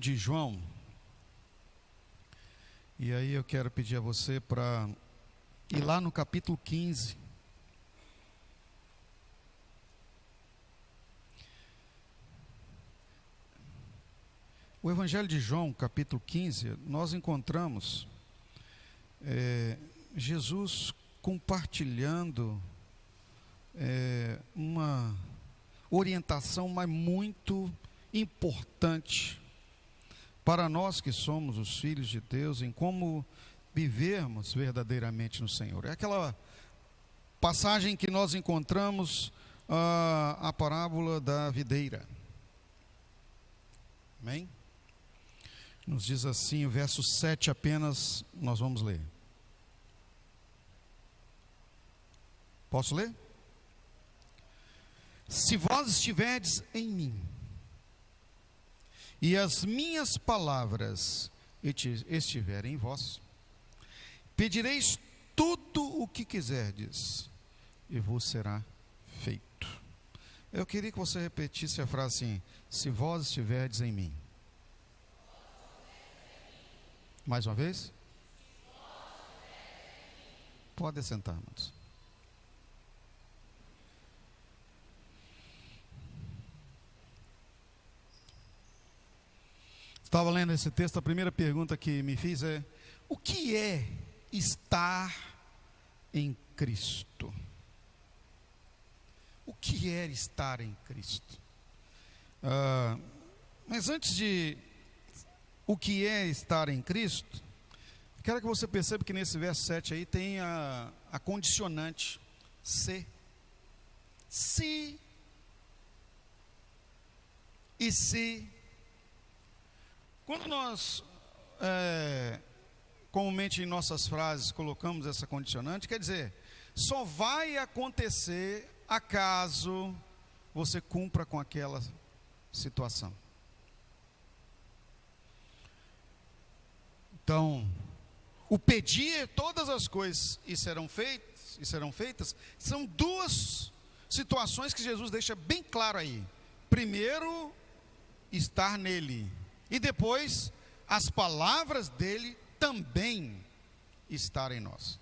de João, e aí eu quero pedir a você para ir lá no capítulo 15. O Evangelho de João, capítulo 15, nós encontramos Jesus compartilhando uma orientação, mas muito importante para nós que somos os filhos de Deus, em como vivermos verdadeiramente no Senhor. É aquela passagem que nós encontramos, a parábola da videira. Amém? Nos diz assim, o verso 7 apenas, nós vamos ler. Posso ler? Se vós estiverdes em mim, e as minhas palavras estiverem em vós, pedireis tudo o que quiserdes, e vos será feito. Eu queria que você repetisse a frase assim: se vós estiverdes em mim. Mais uma vez? Pode sentar, irmãos. Estava lendo esse texto, a primeira pergunta que me fiz é: o que é estar em Cristo? O que é estar em Cristo? Mas antes de o que é estar em Cristo, quero que você perceba que nesse verso 7 aí tem a condicionante se. Se e se. Quando nós, comumente em nossas frases, colocamos essa condicionante, quer dizer, só vai acontecer acaso você cumpra com aquela situação. Então, o pedir todas as coisas e serão feitas, são duas situações que Jesus deixa bem claro aí. Primeiro, estar nele. E depois, as palavras dele também estarem em nós.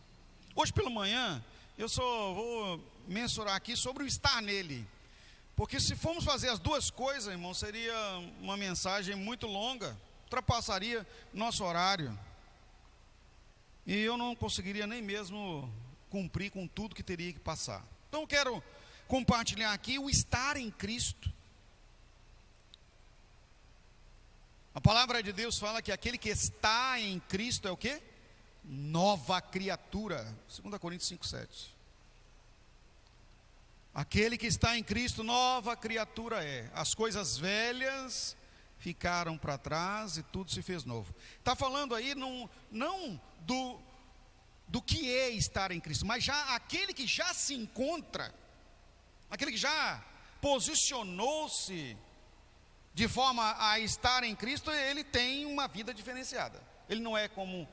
Hoje pela manhã, eu só vou mensurar aqui sobre o estar nele. Porque se formos fazer as duas coisas, irmão, seria uma mensagem muito longa, ultrapassaria nosso horário. E eu não conseguiria nem mesmo cumprir com tudo que teria que passar. Então eu quero compartilhar aqui o estar em Cristo. A palavra de Deus fala que aquele que está em Cristo é o quê? Nova criatura. 2 Coríntios 5:7. Aquele que está em Cristo, nova criatura é. As coisas velhas ficaram para trás e tudo se fez novo. Está falando aí não do que é estar em Cristo, mas já aquele que já se encontra, aquele que já posicionou-se de forma a estar em Cristo, ele tem uma vida diferenciada. Ele não é como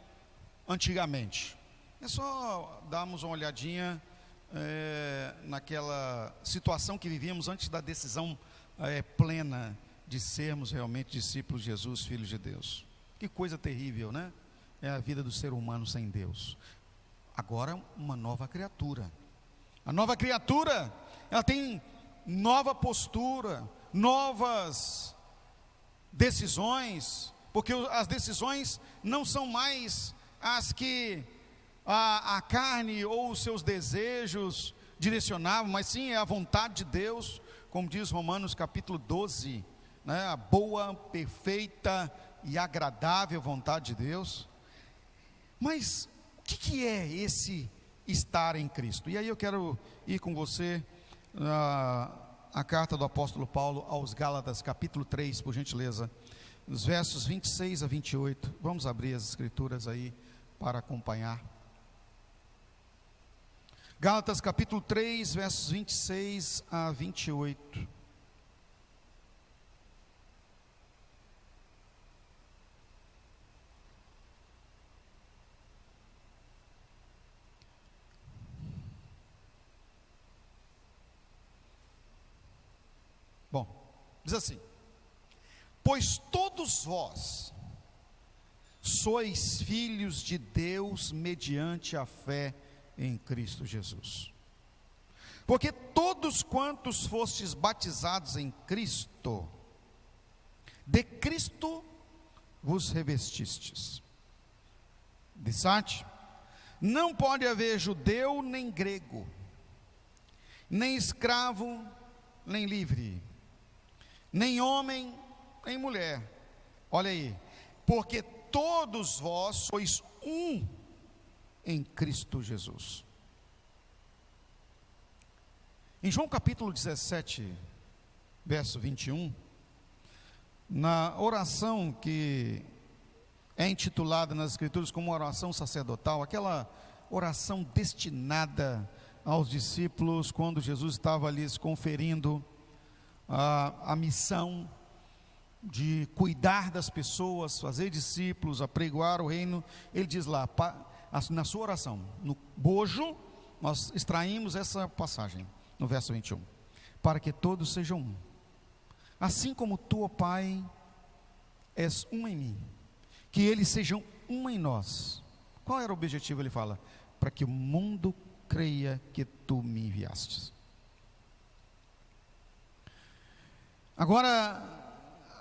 antigamente. É só darmos uma olhadinha naquela situação que vivíamos antes da decisão plena de sermos realmente discípulos de Jesus, filhos de Deus. Que coisa terrível, né? É a vida do ser humano sem Deus. Agora, uma nova criatura. A nova criatura, ela tem nova postura, novas decisões, porque as decisões não são mais as que a carne ou os seus desejos direcionavam, mas sim é a vontade de Deus, como diz Romanos capítulo 12, né? A boa, perfeita e agradável vontade de Deus. Mas o que é esse estar em Cristo? E aí eu quero ir com você a carta do apóstolo Paulo aos Gálatas, capítulo 3, por gentileza, os versos 26 a 28. Vamos abrir as escrituras aí para acompanhar. Gálatas, capítulo 3, versos 26 a 28. Bom, diz assim: pois todos vós sois filhos de Deus mediante a fé em Cristo Jesus. Porque todos quantos fostes batizados em Cristo, de Cristo vos revestistes. Dissate, não pode haver judeu nem grego, nem escravo nem livre, nem homem nem mulher. Olha aí, porque todos vós sois um em Cristo Jesus. Em João capítulo 17, verso 21, na oração que é intitulada nas Escrituras como oração sacerdotal, aquela oração destinada aos discípulos quando Jesus estava lhes conferindo a missão de cuidar das pessoas, fazer discípulos, apregoar o reino. Ele diz lá, na sua oração, no bojo, nós extraímos essa passagem, no verso 21, para que todos sejam um, assim como tu, ó Pai, és um em mim, que eles sejam um em nós. Qual era o objetivo? Ele fala, para que o mundo creia que tu me enviastes. Agora,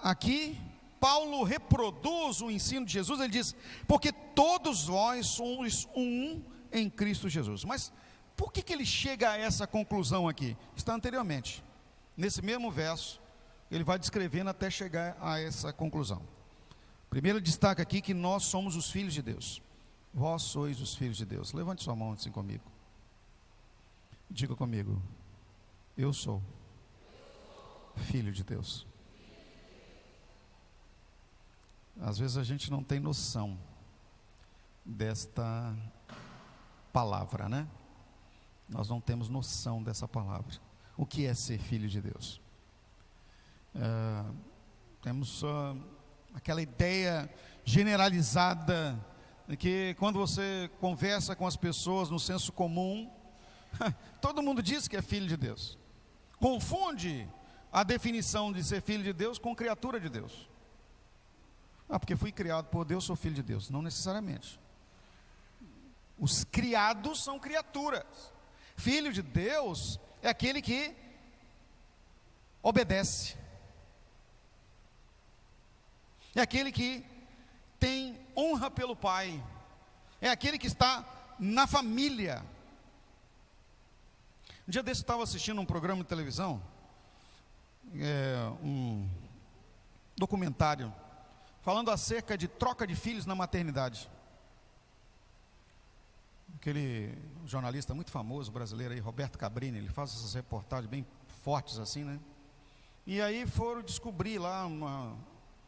aqui, Paulo reproduz o ensino de Jesus. Ele diz, porque todos vós sois um em Cristo Jesus. Mas por que ele chega a essa conclusão aqui? Está anteriormente, nesse mesmo verso, ele vai descrevendo até chegar a essa conclusão. Primeiro destaca aqui que nós somos os filhos de Deus. Vós sois os filhos de Deus. Levante sua mão assim comigo. Diga comigo, eu sou filho de Deus. Às vezes a gente não tem noção desta palavra, né? Nós não temos noção dessa palavra. O que é ser filho de Deus? Temos aquela ideia generalizada de que quando você conversa com as pessoas no senso comum, todo mundo diz que é filho de Deus. Confunde a definição de ser filho de Deus com criatura de Deus. Porque fui criado por Deus, sou filho de Deus. Não necessariamente. Os criados são criaturas. Filho de Deus é aquele que obedece. É aquele que tem honra pelo pai. É aquele que está na família. Um dia desse eu estava assistindo um programa de televisão, um documentário, falando acerca de troca de filhos na maternidade. Aquele jornalista muito famoso brasileiro aí, Roberto Cabrini, ele faz essas reportagens bem fortes assim, né? E aí foram descobrir lá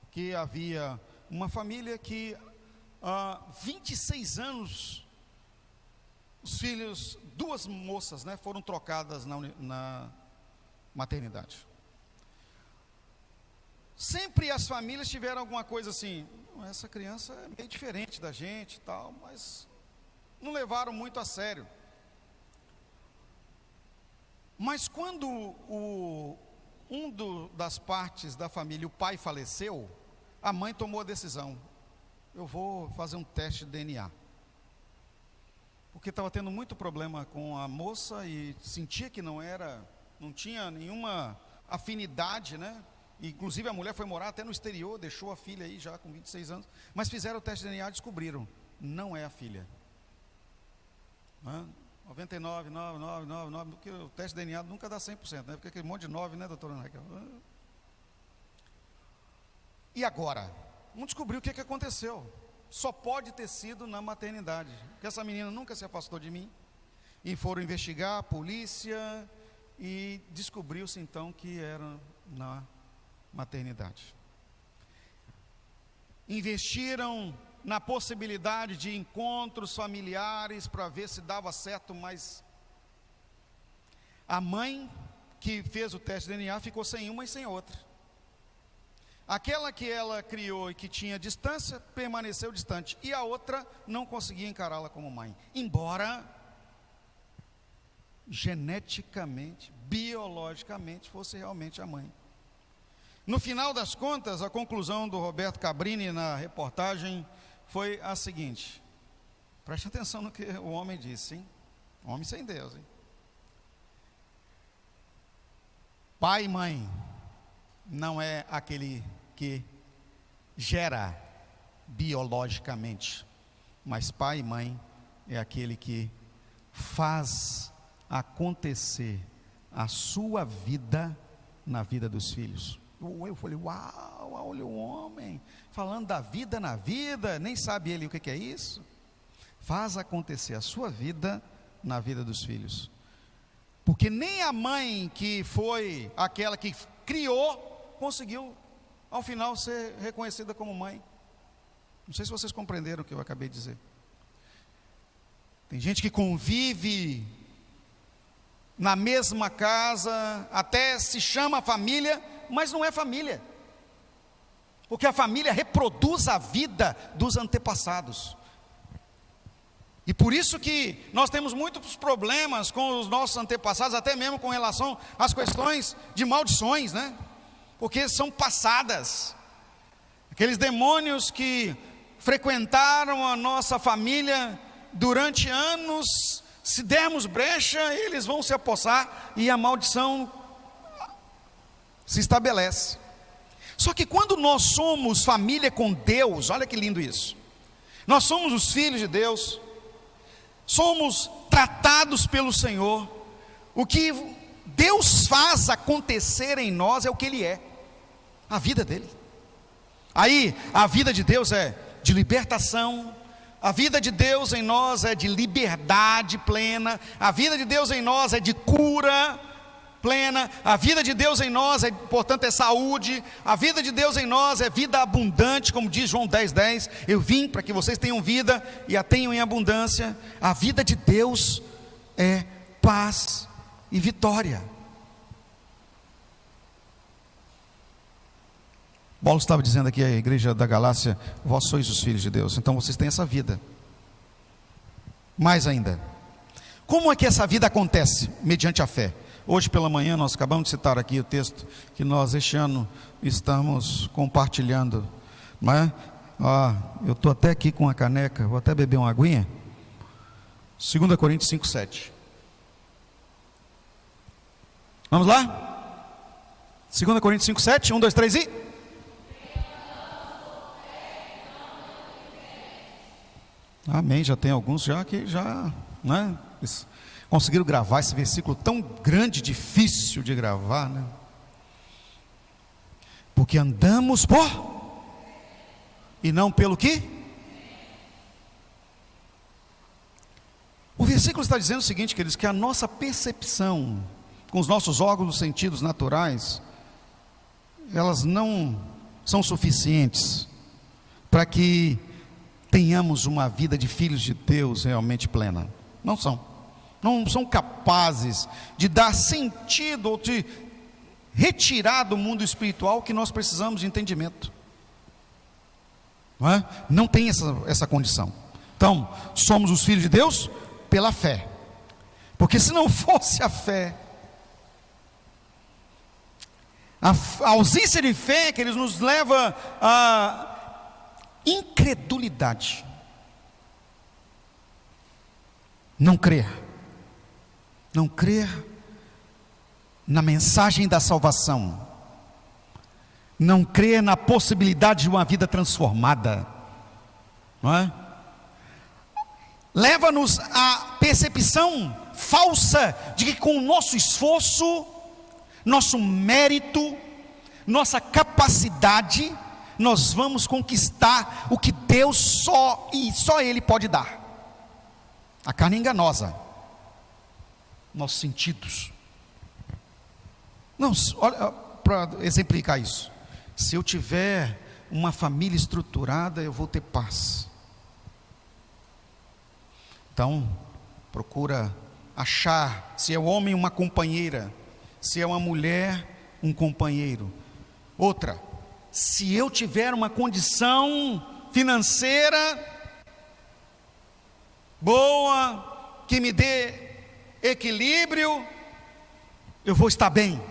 que havia uma família que há 26 anos os filhos, duas moças, né, foram trocadas na maternidade. Sempre as famílias tiveram alguma coisa assim, essa criança é meio diferente da gente e tal, mas não levaram muito a sério. Mas quando das partes da família, o pai faleceu, a mãe tomou a decisão, eu vou fazer um teste de DNA. Porque estava tendo muito problema com a moça e sentia que não tinha nenhuma afinidade, né? Inclusive a mulher foi morar até no exterior, deixou a filha aí já com 26 anos, mas fizeram o teste de DNA e descobriram, não é a filha. 99,9999, porque o teste de DNA nunca dá 100%, né? Porque aquele monte de 9, né, doutora Raquel? E agora? Vamos descobrir o que aconteceu. Só pode ter sido na maternidade, porque essa menina nunca se afastou de mim. E foram investigar a polícia e descobriu-se então que era na maternidade. Investiram na possibilidade de encontros familiares para ver se dava certo, mas a mãe que fez o teste de DNA ficou sem uma e sem outra. Aquela que ela criou e que tinha distância, permaneceu distante, e a outra não conseguia encará-la como mãe, embora geneticamente, biologicamente fosse realmente a mãe. No final das contas, a conclusão do Roberto Cabrini na reportagem foi a seguinte: preste atenção no que o homem disse, hein? Homem sem Deus, hein? Pai e mãe não é aquele que gera biologicamente, mas pai e mãe é aquele que faz acontecer a sua vida na vida dos filhos. Eu falei, uau, olha o homem falando da vida na vida, nem sabe ele o que é isso. Faz acontecer a sua vida na vida dos filhos, porque nem a mãe, que foi aquela que criou, conseguiu ao final ser reconhecida como mãe. Não sei se vocês compreenderam o que eu acabei de dizer. Tem gente que convive na mesma casa, até se chama família, mas não é família, porque a família reproduz a vida dos antepassados. E por isso que nós temos muitos problemas com os nossos antepassados, até mesmo com relação às questões de maldições, né? Porque são passadas. Aqueles demônios que frequentaram a nossa família durante anos, se dermos brecha, eles vão se apossar e a maldição se estabelece. Só que quando nós somos família com Deus, olha que lindo isso. Nós somos os filhos de Deus, somos tratados pelo Senhor. O que Deus faz acontecer em nós é o que Ele é, a vida dele. Aí a vida de Deus é de libertação, a vida de Deus em nós é de liberdade plena, a vida de Deus em nós é de cura plena, a vida de Deus em nós é, portanto, é saúde, a vida de Deus em nós é vida abundante, como diz João 10:10, eu vim para que vocês tenham vida e a tenham em abundância. A vida de Deus é paz e vitória. Paulo estava dizendo aqui à igreja da Galácia: vós sois os filhos de Deus, então vocês têm essa vida. Mais ainda, como é que essa vida acontece? Mediante a fé. Hoje pela manhã nós acabamos de citar aqui o texto que nós este ano estamos compartilhando, não é? Eu estou até aqui com a caneca, vou até beber uma aguinha. 2 Coríntios 5:7. Vamos lá? 2 Coríntios 5:7, 1, 2, 3 e... Amém, já tem alguns já que já, né, conseguiram gravar esse versículo tão grande, difícil de gravar, né? Porque andamos por e não pelo quê? O versículo está dizendo o seguinte, queridos, que a nossa percepção com os nossos órgãos dos sentidos naturais, elas não são suficientes para que tenhamos uma vida de filhos de Deus realmente plena. Não são capazes de dar sentido ou de retirar do mundo espiritual que nós precisamos de entendimento. Não tem essa condição. Então, somos os filhos de Deus pela fé, porque se não fosse a fé, a ausência de fé, que eles nos leva a incredulidade, não crer na mensagem da salvação, não crer na possibilidade de uma vida transformada, não é? Leva-nos à percepção falsa de que com o nosso esforço, nosso mérito, nossa capacidade, nós vamos conquistar o que Deus só Ele pode dar. A carne é enganosa, nossos sentidos. Não, olha, para exemplificar isso, se eu tiver uma família estruturada, eu vou ter paz. Então, procura achar, se é homem, uma companheira, se é uma mulher, um companheiro. Outra, se eu tiver uma condição financeira boa, que me dê equilíbrio, eu vou estar bem.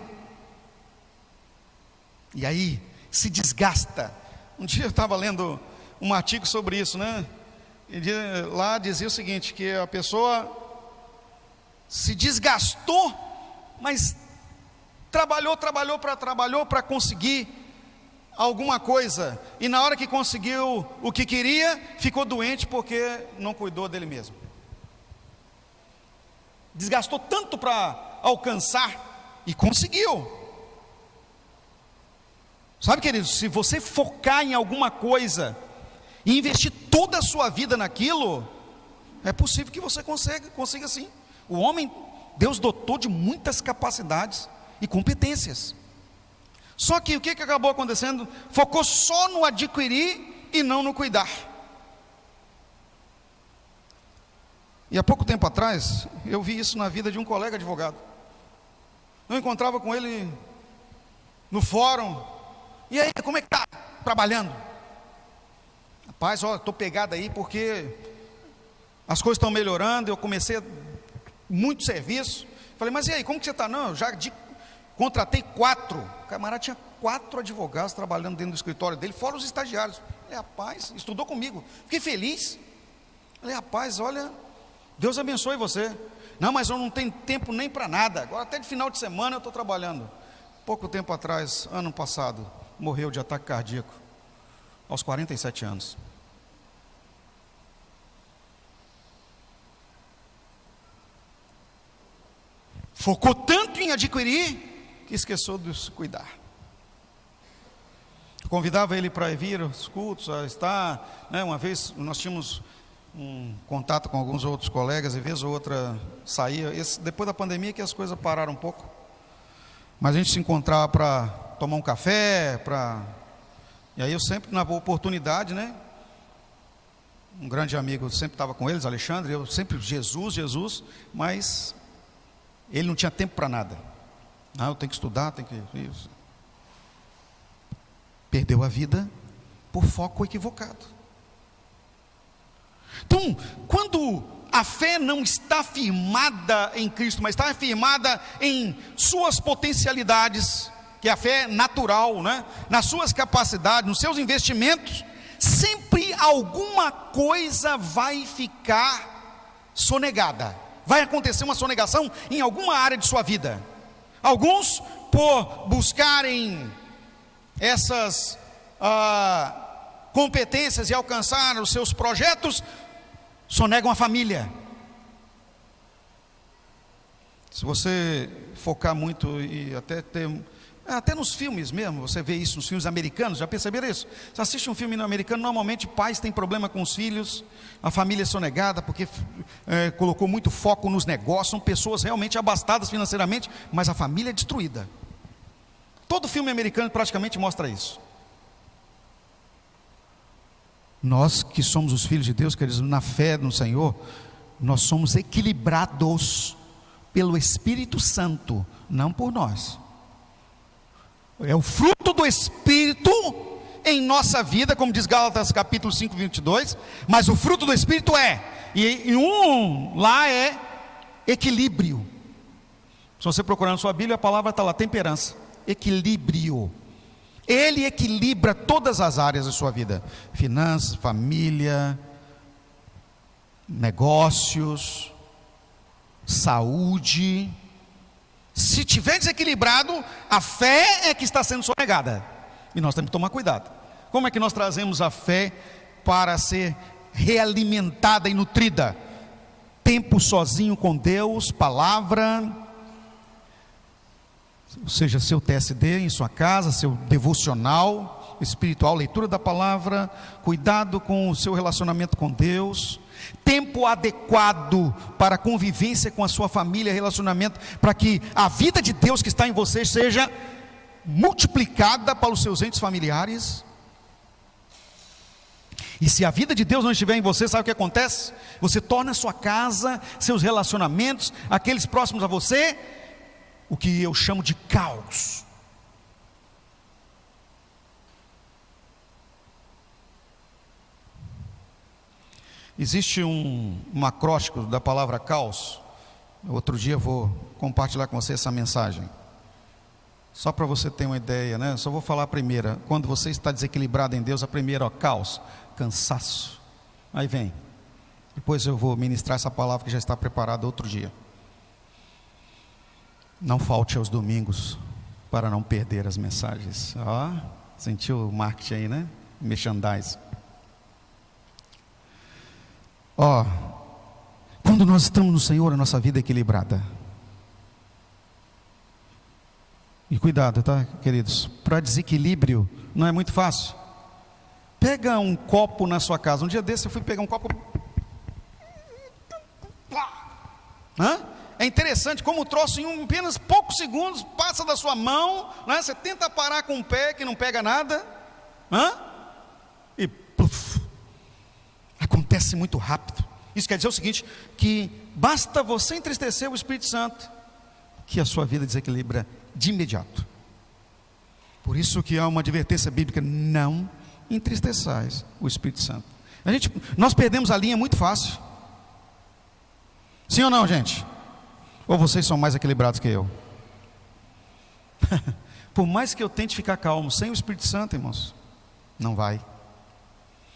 E aí se desgasta. Um dia eu estava lendo um artigo sobre isso, né? E lá dizia o seguinte, que a pessoa se desgastou, mas trabalhou para conseguir alguma coisa, e na hora que conseguiu o que queria, ficou doente porque não cuidou dele mesmo. Desgastou tanto para alcançar e conseguiu. Sabe, queridos, se você focar em alguma coisa e investir toda a sua vida naquilo, é possível que você consiga sim. O homem, Deus dotou de muitas capacidades e competências. Só que o que acabou acontecendo? Focou só no adquirir e não no cuidar. E há pouco tempo atrás, eu vi isso na vida de um colega advogado. Eu encontrava com ele no fórum. E aí, como é que está trabalhando? Rapaz, ó, estou pegado aí porque as coisas estão melhorando, eu comecei muito serviço. Falei, mas e aí, como que você está? Não, eu já contratei 4. O camarada tinha 4 advogados trabalhando dentro do escritório dele, fora os estagiários. Falei, rapaz, estudou comigo. Fiquei feliz. Falei, rapaz, olha, Deus abençoe você. Não, mas eu não tenho tempo nem para nada. Agora até de final de semana eu estou trabalhando. Pouco tempo atrás, ano passado, morreu de ataque cardíaco, aos 47 anos. Focou tanto em adquirir que esqueceu de se cuidar. Eu convidava ele para vir aos cultos, a estar, né? Uma vez nós tínhamos um contato com alguns outros colegas, e vez ou outra saía. Depois da pandemia que as coisas pararam um pouco, mas a gente se encontrava para tomar um café, e aí eu sempre, na oportunidade, né? Um grande amigo sempre estava com eles, Alexandre, eu sempre Jesus, mas ele não tinha tempo para nada. Eu tenho que estudar, isso. Perdeu a vida por foco equivocado. Então, quando a fé não está firmada em Cristo, mas está firmada em suas potencialidades, que é a fé natural, né? Nas suas capacidades, nos seus investimentos, sempre alguma coisa vai ficar sonegada. Vai acontecer uma sonegação em alguma área de sua vida. Alguns, por buscarem essas competências e alcançar os seus projetos, sonegam a família. Se você focar muito e até nos filmes mesmo, você vê isso nos filmes americanos, já perceberam isso? Você assiste um filme americano, normalmente pais têm problema com os filhos, a família é sonegada porque colocou muito foco nos negócios, são pessoas realmente abastadas financeiramente, mas a família é destruída. Todo filme americano praticamente mostra isso. Nós que somos os filhos de Deus, queridos, na fé no Senhor, nós somos equilibrados pelo Espírito Santo, não por nós. É o fruto do Espírito em nossa vida, como diz Gálatas capítulo 5, 22, mas o fruto do Espírito e lá é equilíbrio. Se você procurar na sua Bíblia, a palavra está lá, temperança, equilíbrio. Ele equilibra todas as áreas da sua vida: finanças, família, negócios, saúde. Se tiver desequilibrado, a fé é que está sendo sonegada, e nós temos que tomar cuidado. Como é que nós trazemos a fé para ser realimentada e nutrida? Tempo sozinho com Deus, palavra, ou seja, seu TSD em sua casa, seu devocional espiritual, leitura da palavra, cuidado com o seu relacionamento com Deus, tempo adequado para a convivência com a sua família, relacionamento, para que a vida de Deus que está em você seja multiplicada para os seus entes familiares. E se a vida de Deus não estiver em você, sabe o que acontece? Você torna a sua casa, seus relacionamentos, aqueles próximos a você, o que eu chamo de caos. Existe um acróstico da palavra caos. Outro dia eu vou compartilhar com você essa mensagem. Só para você ter uma ideia, né? Só vou falar a primeira. Quando você está desequilibrado em Deus, a primeira, ó, caos, cansaço. Aí vem. Depois eu vou ministrar essa palavra que já está preparada outro dia. Não falte aos domingos para não perder as mensagens. Ó, sentiu o marketing aí, né? Merchandise. Ó, quando nós estamos no Senhor, a nossa vida é equilibrada. E cuidado, tá, queridos? Para desequilíbrio não é muito fácil. Pega um copo na sua casa. Um dia desse eu fui pegar um copo. É interessante como o troço em apenas poucos segundos passa da sua mão, né? Você tenta parar com o pé que não pega nada, e pluf, acontece muito rápido. Isso quer dizer o seguinte, que basta você entristecer o Espírito Santo, que a sua vida desequilibra de imediato. Por isso que há uma advertência bíblica: não entristeçais o Espírito Santo. Nós perdemos a linha muito fácil. Sim ou não, gente? Ou vocês são mais equilibrados que eu? Por mais que eu tente ficar calmo, sem o Espírito Santo, irmãos, não vai.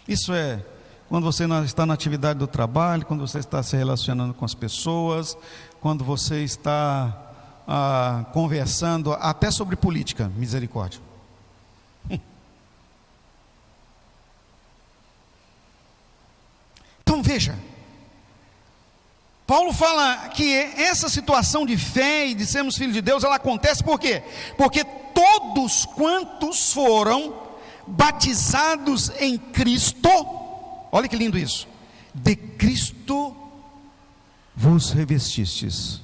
Isso é quando você está na atividade do trabalho, quando você está se relacionando com as pessoas, quando você está conversando até sobre política. Misericórdia. Então veja, Paulo fala que essa situação de fé e de sermos filhos de Deus, ela acontece por quê? Porque todos quantos foram batizados em Cristo, olha que lindo isso, de Cristo vos revestistes.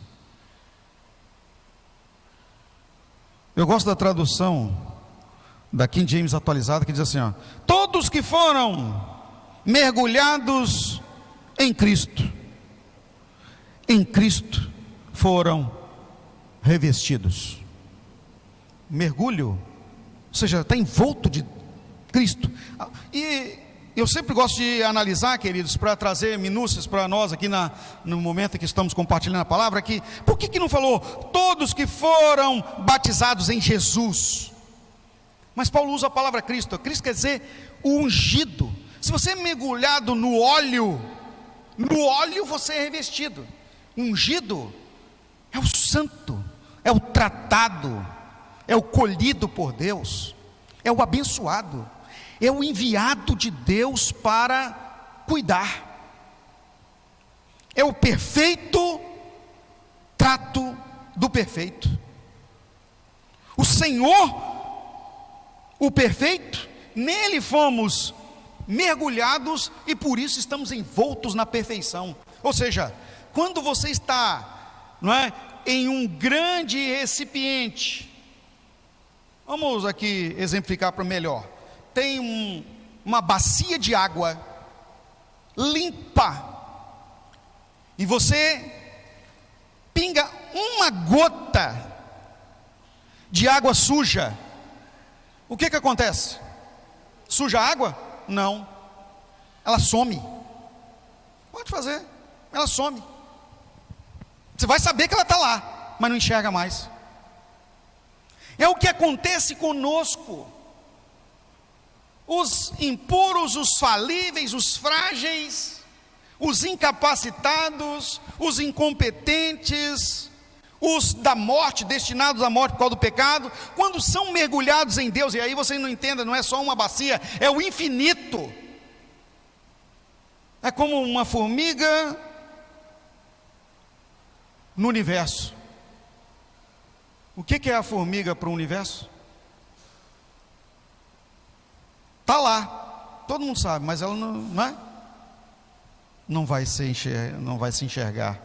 Eu gosto da tradução da King James atualizada, que diz assim, ó: todos que foram mergulhados em Cristo foram revestidos. Mergulho, ou seja, está envolto de Cristo. E eu sempre gosto de analisar, queridos, para trazer minúcias para nós aqui no momento em que estamos compartilhando a palavra aqui. Por que não falou todos que foram batizados em Jesus? Mas Paulo usa a palavra Cristo. Cristo quer dizer o ungido. Se você é mergulhado no óleo você é revestido. Ungido é o santo, é o tratado, é o colhido por Deus, é o abençoado, é o enviado de Deus para cuidar, é o perfeito trato do perfeito. O Senhor, o perfeito, nele fomos mergulhados e por isso estamos envoltos na perfeição. Ou seja, quando você está, não é, em um grande recipiente, vamos aqui exemplificar para melhor. Tem uma bacia de água limpa e você pinga uma gota de água suja. O que acontece? Suja a água? Não, ela some. Pode fazer, ela some. Você vai saber que ela está lá, mas não enxerga mais. É o que acontece conosco. Os impuros, os falíveis, os frágeis, os incapacitados, os incompetentes, os da morte, destinados à morte por causa do pecado, quando são mergulhados em Deus, e aí você não entenda, não é só uma bacia, é o infinito. É como uma formiga no universo. O que é a formiga para o universo? Está lá, todo mundo sabe, mas ela não vai se enxergar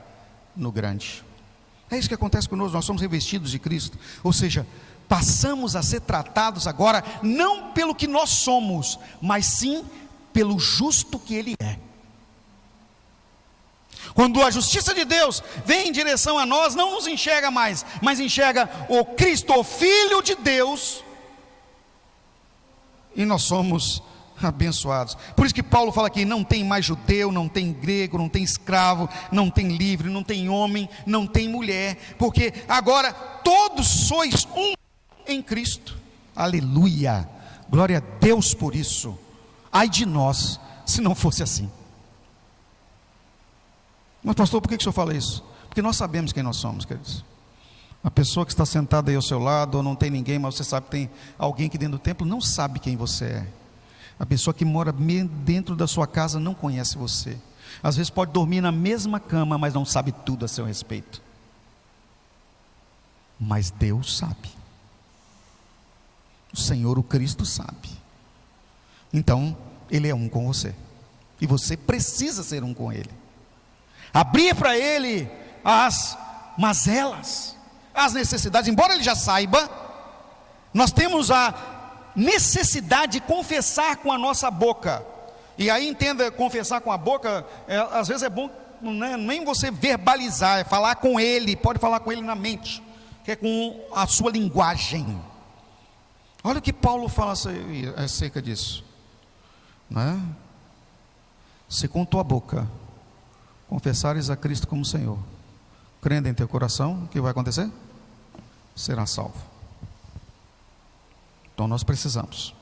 no grande. É isso que acontece conosco, nós somos revestidos de Cristo, ou seja, passamos a ser tratados agora, não pelo que nós somos, mas sim pelo justo que Ele é. Quando a justiça de Deus vem em direção a nós, não nos enxerga mais, mas enxerga o Cristo, o Filho de Deus, e nós somos abençoados. Por isso que Paulo fala aqui: não tem mais judeu, não tem grego, não tem escravo, não tem livre, não tem homem, não tem mulher, porque agora todos sois um em Cristo. Aleluia, glória a Deus por isso. Ai de nós, se não fosse assim. Mas pastor, por que o senhor fala isso? Porque nós sabemos quem nós somos, queridos. A pessoa que está sentada aí ao seu lado, ou não tem ninguém, mas você sabe que tem alguém aqui dentro do templo, não sabe quem você é. A pessoa que mora dentro da sua casa não conhece você. Às vezes pode dormir na mesma cama, mas não sabe tudo a seu respeito. Mas Deus sabe. O Senhor, o Cristo, sabe. Então, Ele é um com você. E você precisa ser um com Ele. Abrir para Ele as mazelas, as necessidades. Embora Ele já saiba, nós temos a necessidade de confessar com a nossa boca. E aí entenda, confessar com a boca, às vezes é bom, não é nem você verbalizar, é falar com Ele. Pode falar com Ele na mente, que é com a sua linguagem. Olha o que Paulo fala acerca disso, né? Se com tua boca confessares a Cristo como Senhor, crendo em teu coração, o que vai acontecer? Será salvo. Então nós precisamos.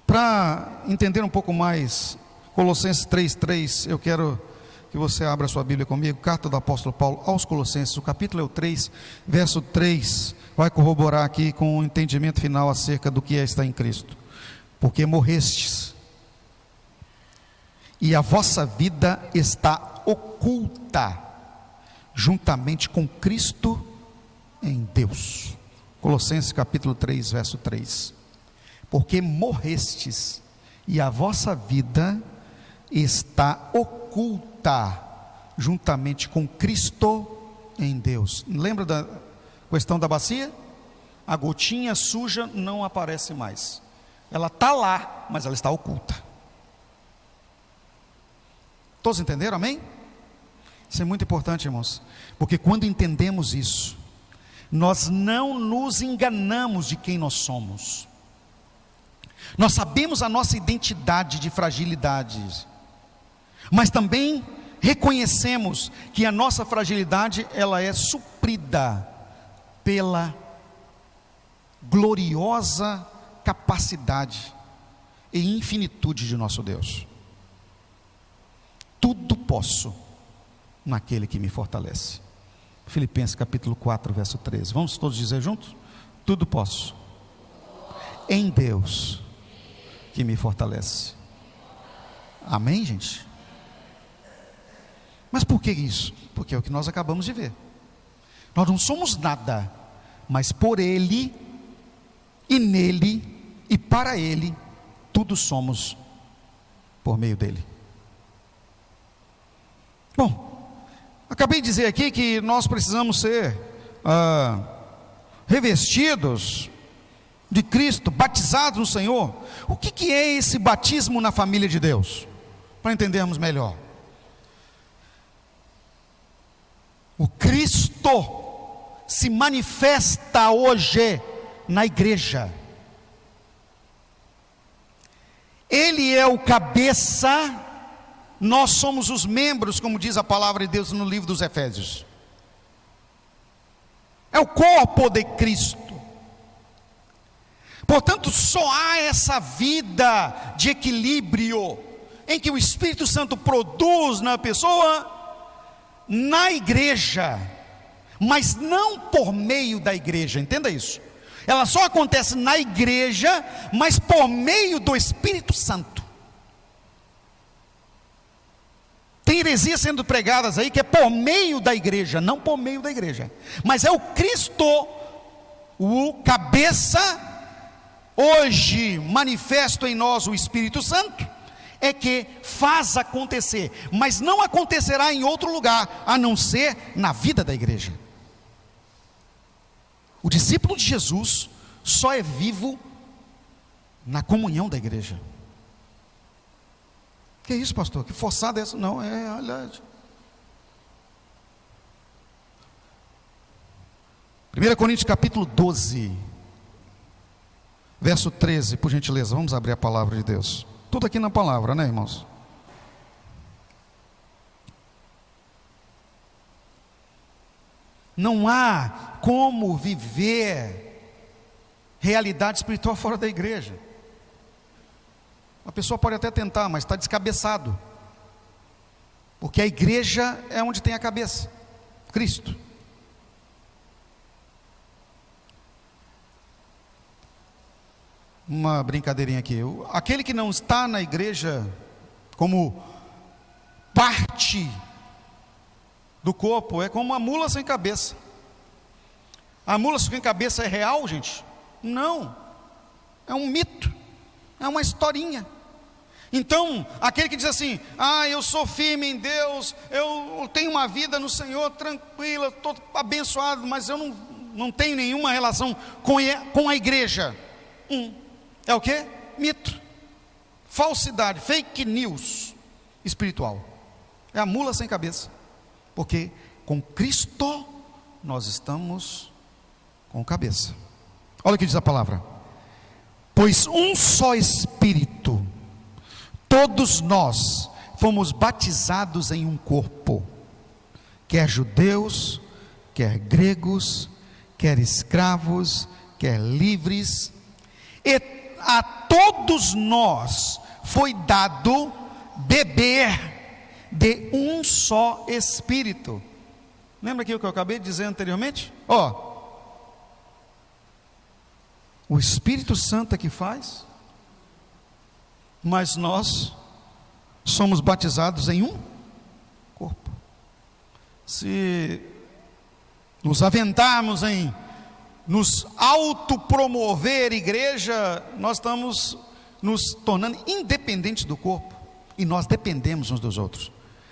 Para entender um pouco mais, Colossenses 3:3, eu quero que você abra sua Bíblia comigo, carta do apóstolo Paulo aos Colossenses, o capítulo é o 3, verso 3, vai corroborar aqui com o entendimento final acerca do que é estar em Cristo. Porque morrestes, e a vossa vida está oculta, juntamente com Cristo em Deus. Colossenses capítulo 3, verso 3. Porque morrestes, e a vossa vida está oculta, juntamente com Cristo em Deus. Lembra da questão da bacia? A gotinha suja não aparece mais. Ela está lá, mas ela está oculta. Todos entenderam, amém? Isso é muito importante, irmãos, porque quando entendemos isso, nós não nos enganamos de quem nós somos. Nós sabemos a nossa identidade de fragilidade, mas também reconhecemos que a nossa fragilidade, ela é suprida pela gloriosa capacidade e infinitude de nosso Deus. Tudo posso naquele que me fortalece. Filipenses capítulo 4, verso 13. Vamos todos dizer juntos? Tudo posso em Deus que me fortalece. Amém, gente? Mas por que isso? Porque é o que nós acabamos de ver. Nós não somos nada, mas por Ele, e nele, e para Ele, tudo somos por meio dEle. Bom, acabei de dizer aqui que nós precisamos ser revestidos de Cristo, batizados no Senhor. O que é esse batismo na família de Deus? Para entendermos melhor. O Cristo se manifesta hoje na igreja. Ele é o cabeça, nós somos os membros, como diz a palavra de Deus no livro dos Efésios. É o corpo de Cristo. Portanto, só há essa vida de equilíbrio, em que o Espírito Santo produz na pessoa, na igreja, mas não por meio da igreja, entenda isso. Ela só acontece na igreja, mas por meio do Espírito Santo. Tem heresias sendo pregadas aí que é por meio da igreja, não por meio da igreja, mas é o Cristo, o cabeça, hoje manifesto em nós o Espírito Santo, é que faz acontecer, mas não acontecerá em outro lugar, a não ser na vida da igreja. O discípulo de Jesus só é vivo na comunhão da igreja. Que isso, pastor? Que forçada é essa? Não, é a realidade. 1 Coríntios capítulo 12, verso 13, por gentileza, vamos abrir a palavra de Deus. Tudo aqui na palavra, né, irmãos? Não há como viver realidade espiritual fora da igreja. A pessoa pode até tentar, mas está descabeçado, porque a igreja é onde tem a cabeça, Cristo. Uma brincadeirinha aqui, aquele que não está na igreja como parte do corpo é como uma mula sem cabeça. A mula sem cabeça é real, gente? Não, é um mito, é uma historinha. Então, aquele que diz assim: eu sou firme em Deus, eu tenho uma vida no Senhor tranquila, estou abençoado, mas eu não tenho nenhuma relação com a igreja. É o que? Mito, falsidade, fake news espiritual. É a mula sem cabeça, porque com Cristo nós estamos com cabeça. Olha o que diz a palavra: pois um só Espírito, todos nós fomos batizados em um corpo, quer judeus, quer gregos, quer escravos, quer livres, e a todos nós foi dado beber de um só Espírito. Lembra aqui o que eu acabei de dizer anteriormente? O Espírito Santo é que faz, mas nós somos batizados em um corpo. Se nos aventarmos em nos autopromover igreja, nós estamos nos tornando independentes do corpo, e nós dependemos uns dos outros.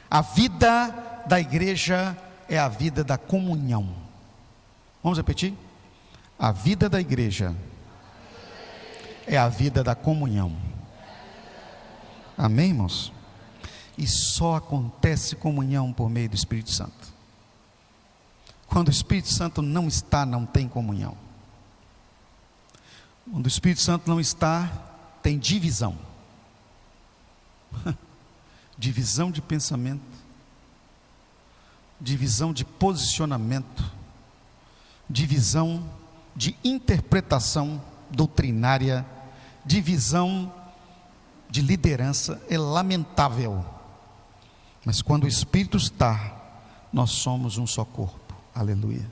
A vida da igreja é a vida da comunhão. Vamos repetir? A vida da igreja é a vida da comunhão. Amém, irmãos? E só acontece comunhão por meio do Espírito Santo. Quando o Espírito Santo não está, não tem comunhão. Quando o Espírito Santo não está, tem divisão. Divisão de pensamento, divisão de posicionamento, divisão de interpretação doutrinária, divisão de liderança. É lamentável. Mas quando o Espírito está, nós somos um só corpo. Aleluia.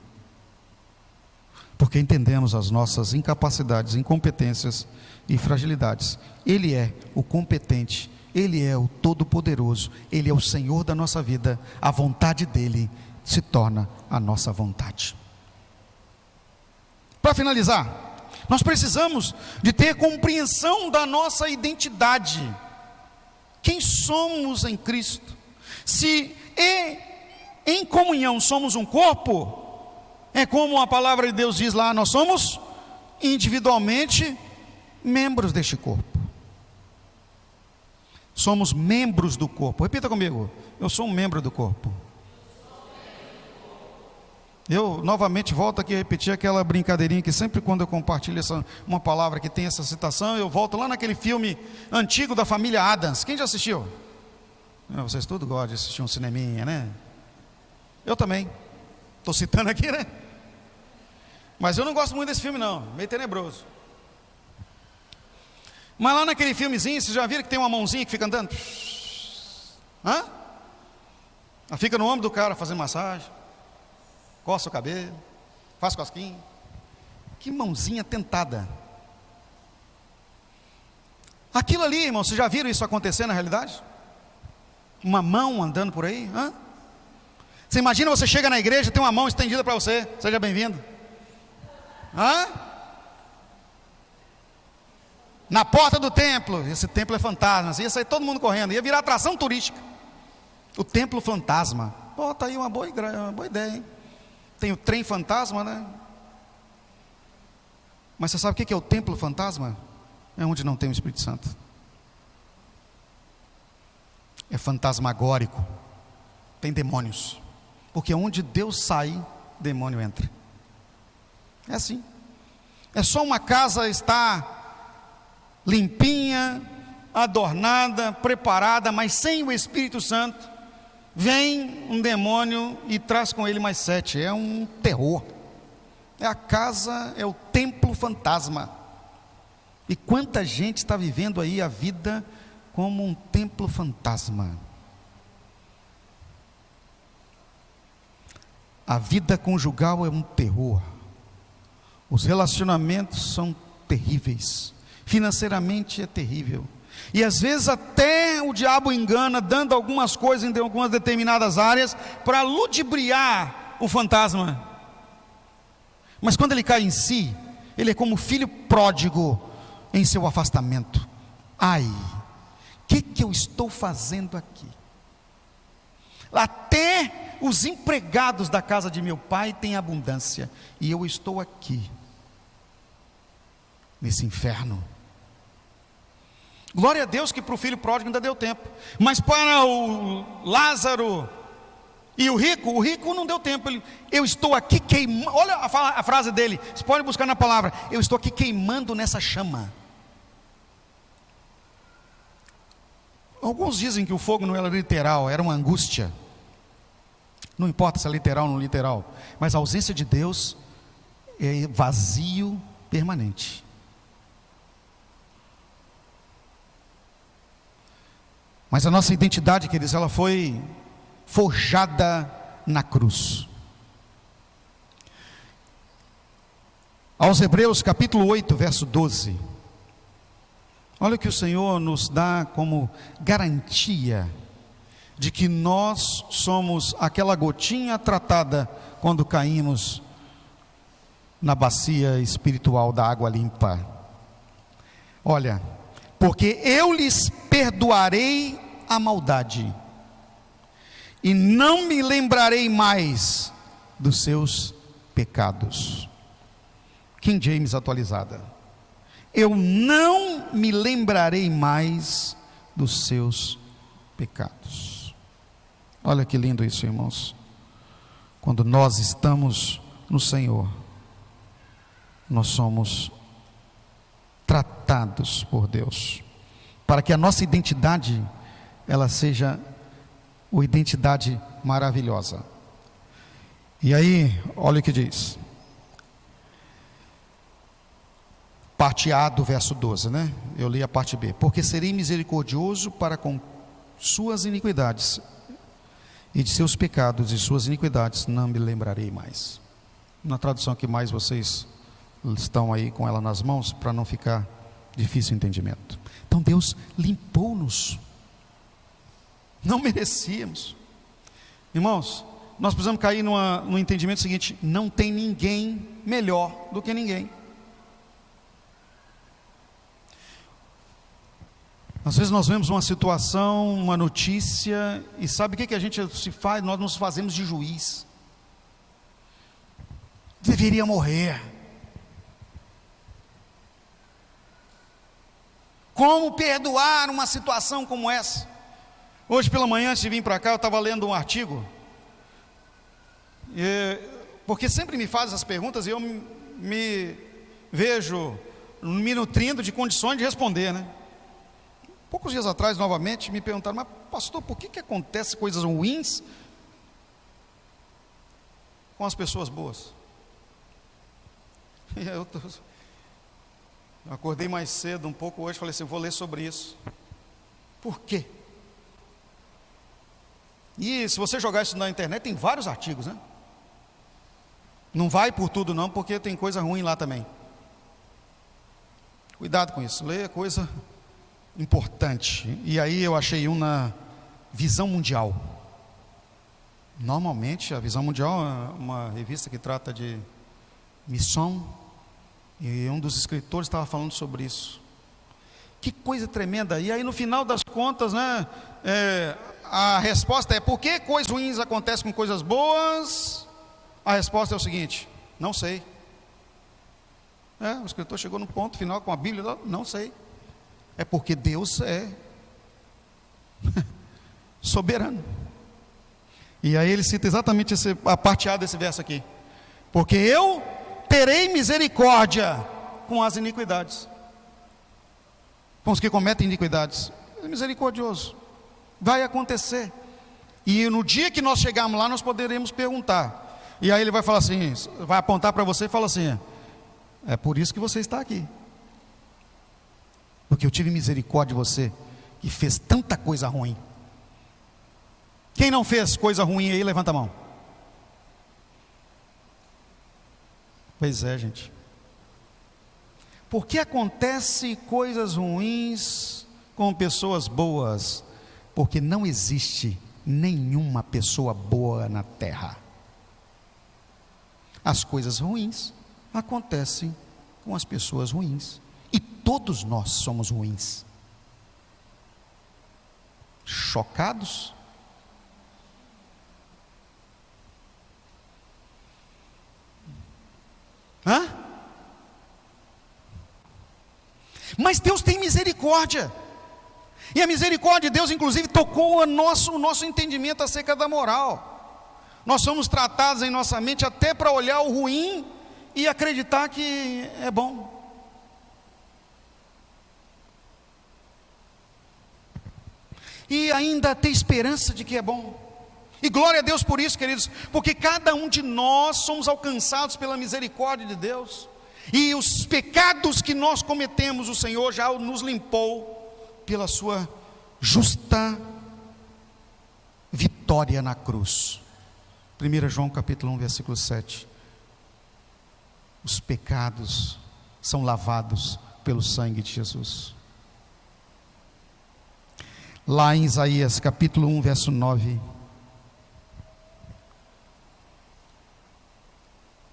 Porque entendemos as nossas incapacidades, incompetências e fragilidades. Ele é o competente, Ele é o todo-poderoso, Ele é o Senhor da nossa vida. A vontade dEle se torna a nossa vontade. Para finalizar, nós precisamos de ter compreensão da nossa identidade. Quem somos em Cristo? Se em comunhão somos um corpo, é como a palavra de Deus diz lá: nós somos individualmente membros deste corpo. Somos membros do corpo. Repita comigo: eu sou um membro do corpo. Eu novamente volto aqui a repetir aquela brincadeirinha que sempre quando eu compartilho uma palavra que tem essa citação, eu volto lá naquele filme antigo da família Addams. Quem já assistiu? Vocês tudo gostam de assistir um cineminha, né? Eu também. Estou citando aqui, né? Mas eu não gosto muito desse filme não, meio tenebroso. Mas lá naquele filmezinho, vocês já viram que tem uma mãozinha que fica andando? Ela fica no ombro do cara fazendo massagem, coça o cabelo, faz cosquinha. Que mãozinha tentada. Aquilo ali, irmão, vocês já viram isso acontecer na realidade? Uma mão andando por aí? Você imagina, você chega na igreja, tem uma mão estendida para você. Seja bem-vindo. Na porta do templo. Esse templo é fantasma. Ia sair todo mundo correndo, ia virar atração turística. O templo fantasma. Tá aí uma boa ideia, hein? Tem o trem fantasma, né? Mas você sabe o que é o templo fantasma? É onde não tem o Espírito Santo. É fantasmagórico. Tem demônios. Porque onde Deus sai, demônio entra. É assim. É só uma casa estar limpinha, adornada, preparada, mas sem o Espírito Santo, vem um demônio e traz com ele mais 7. É um terror. A casa é o templo fantasma. E quanta gente está vivendo aí a vida como um templo fantasma. A vida conjugal é um terror. Os relacionamentos são terríveis. Financeiramente é terrível. E às vezes até o diabo engana, dando algumas coisas em algumas determinadas áreas, para ludibriar o fantasma. Mas quando ele cai em si, ele é como filho pródigo em seu afastamento. Ai, o que eu estou fazendo aqui? Até os empregados da casa de meu pai têm abundância, e eu estou aqui, nesse inferno. Glória a Deus que para o filho pródigo ainda deu tempo, mas para o Lázaro e o rico não deu tempo. Eu estou aqui queimando, olha a frase dele, você pode buscar na palavra, eu estou aqui queimando nessa chama. Alguns dizem que o fogo não era literal, era uma angústia. Não importa se é literal ou não literal, mas a ausência de Deus é vazio permanente. Mas a nossa identidade, queridos, ela foi forjada na cruz. Aos Hebreus capítulo 8, verso 12. Olha o que o Senhor nos dá como garantia de que nós somos aquela gotinha tratada quando caímos na bacia espiritual da água limpa. Olha, porque eu lhes perdoarei a maldade e não me lembrarei mais dos seus pecados. King James atualizada. Eu não me lembrarei mais dos seus pecados. Olha que lindo isso, irmãos. Quando nós estamos no Senhor, nós somos tratados por Deus, para que a nossa identidade, ela seja uma identidade maravilhosa. E aí, olha o que diz. Parte A do verso 12, né? Eu li a parte B. Porque serei misericordioso para com suas iniquidades, e de seus pecados e suas iniquidades não me lembrarei mais. Na tradução que mais vocês estão aí com ela nas mãos, para não ficar difícil o entendimento. Então Deus limpou-nos. Não merecíamos. Irmãos, nós precisamos cair no entendimento seguinte: não tem ninguém melhor do que ninguém. Às vezes nós vemos uma situação, uma notícia, e sabe o que a gente se faz? Nós nos fazemos de juiz. Deveria morrer. Como perdoar uma situação como essa? Hoje pela manhã, antes de vir para cá, eu estava lendo um artigo, porque sempre me fazem essas perguntas e eu me vejo me nutrindo de condições de responder, né? Poucos dias atrás, novamente, me perguntaram: mas pastor, por que acontece coisas ruins com as pessoas boas? E eu acordei mais cedo um pouco hoje, falei assim: vou ler sobre isso. Por quê? E se você jogar isso na internet, tem vários artigos, né? Não vai por tudo não, porque tem coisa ruim lá também. Cuidado com isso, leia coisa importante. E aí eu achei na Visão Mundial. Normalmente a Visão Mundial é uma revista que trata de missão, e um dos escritores estava falando sobre isso. Que coisa tremenda. E aí no final das contas, né, a resposta é: por que coisas ruins acontecem com coisas boas? A resposta é o seguinte: não sei. O escritor chegou no ponto final com a Bíblia: não sei. É porque Deus é soberano. E aí ele cita exatamente a parte A desse verso aqui: porque eu terei misericórdia com as iniquidades, com os que cometem iniquidades. É misericordioso, vai acontecer. E no dia que nós chegarmos lá, nós poderemos perguntar: E aí ele vai falar assim, vai apontar para você e fala assim: é por isso que você está aqui, porque eu tive misericórdia de você, que fez tanta coisa ruim. Quem não fez coisa ruim aí, levanta a mão. Pois é, gente. Por que acontece coisas ruins com pessoas boas? Porque não existe nenhuma pessoa boa na terra. As coisas ruins acontecem com as pessoas ruins, e todos nós somos ruins. Chocados? Hã? Mas Deus tem misericórdia, e a misericórdia de Deus inclusive tocou o nosso entendimento acerca da moral. Nós somos tratados em nossa mente até para olhar o ruim e acreditar que é bom. E ainda ter esperança de que é bom. E glória a Deus por isso, queridos, porque cada um de nós somos alcançados pela misericórdia de Deus, e os pecados que nós cometemos, o Senhor já nos limpou pela sua justa vitória na cruz. 1 João capítulo 1, versículo 7. Os pecados são lavados pelo sangue de Jesus. Lá em Isaías capítulo 1, verso 9,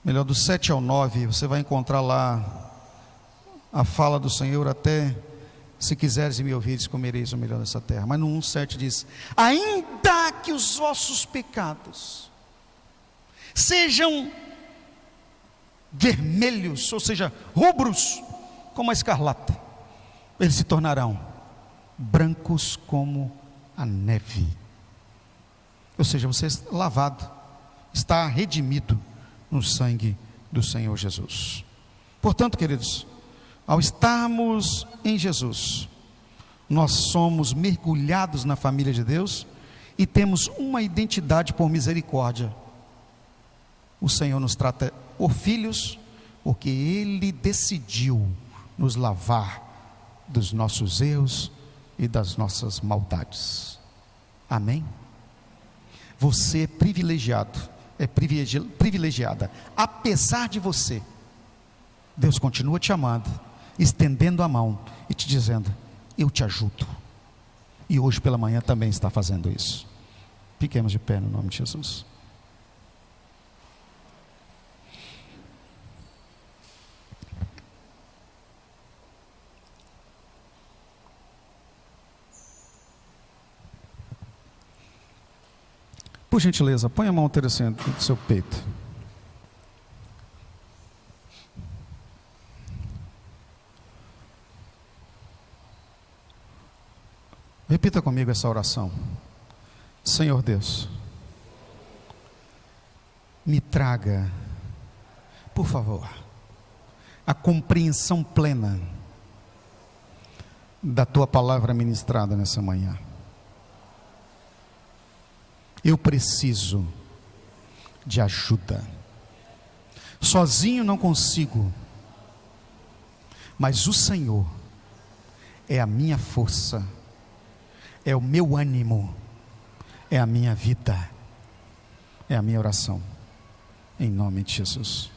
melhor, do 7 ao 9, você vai encontrar lá a fala do Senhor: até se quiseres e me ouvires, comereis o melhor dessa terra. Mas no 1,7 diz: ainda que os vossos pecados sejam vermelhos, ou seja, rubros como a escarlata, eles se tornarão brancos como a neve. Ou seja, você é lavado, está redimido no sangue do Senhor Jesus. Portanto, queridos, ao estarmos em Jesus, nós somos mergulhados na família de Deus e temos uma identidade por misericórdia. O Senhor nos trata por filhos, porque Ele decidiu nos lavar dos nossos erros e das nossas maldades. Amém? Você é privilegiado, é privilegiada. Apesar de você, Deus continua te amando, estendendo a mão e te dizendo: eu te ajudo. E hoje pela manhã também está fazendo isso. Fiquemos de pé no nome de Jesus. Por gentileza, põe a mão interessante do seu peito. Repita comigo essa oração. Senhor Deus, me traga, por favor, a compreensão plena da Tua palavra ministrada nessa manhã. Eu preciso de ajuda. Sozinho não consigo, mas o Senhor é a minha força, é o meu ânimo, é a minha vida, é a minha oração, em nome de Jesus.